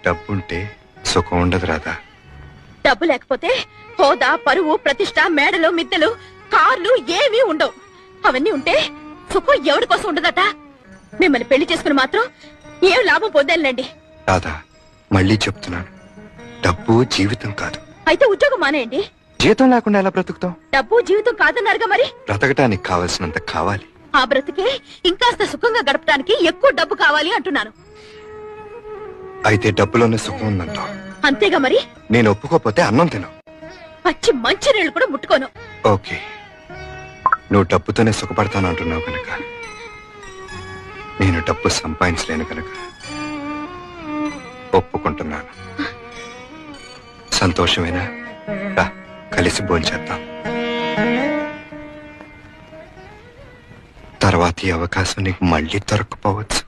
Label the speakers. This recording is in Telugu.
Speaker 1: డబ్బుంటే సుఖం ఉండదు రాధా.
Speaker 2: డబ్బు లేకపోతే హోదా, పరువు, ప్రతిష్ట, మేడలు, మిద్దెలు, కార్లు ఏమీ ఉండవు. అవన్నీ ఉంటే సుఖం ఎవరి కోసం ఉండదట. మిమ్మల్ని పెళ్లి చేసుకుని మాత్రం ఏం లాభం పొందాలండి.
Speaker 1: రాధా, మళ్ళీ చెప్తున్నాను, డబ్బు జీవితం కాదు.
Speaker 2: అయితే ఉద్యోగం మానేయండి.
Speaker 1: జీతం లేకుండా ఎలా బ్రతుకుతాం?
Speaker 2: డబ్బు జీవితం కాదన్నారుగా మరి.
Speaker 1: బ్రతకటానికి కావలసినంత కావాలి.
Speaker 2: ఆ బ్రతికే ఇంకాస్త సుఖంగా గడపడానికి ఎక్కువ డబ్బు కావాలి అంటున్నాను.
Speaker 1: అయితే డబ్బులోనే సుఖం ఉందంటావు.
Speaker 2: అంతేగా మరి.
Speaker 1: నేను ఒప్పుకోపోతే అన్నం తిను.
Speaker 2: పచ్చి మంచి నీళ్లు కూడా ముట్టుకోను.
Speaker 1: ఓకే, నువ్వు డబ్బుతోనే సుఖపడతాను అంటున్నావు కనుక, నేను డబ్బు సంపాదించలేను కనుక ఒప్పుకుంటున్నాను. సంతోషమేనా? రా, కలిసి భోంచేద్దాం. తర్వాత ఈ అవకాశం నీకు మళ్ళీ దొరకపోవచ్చు.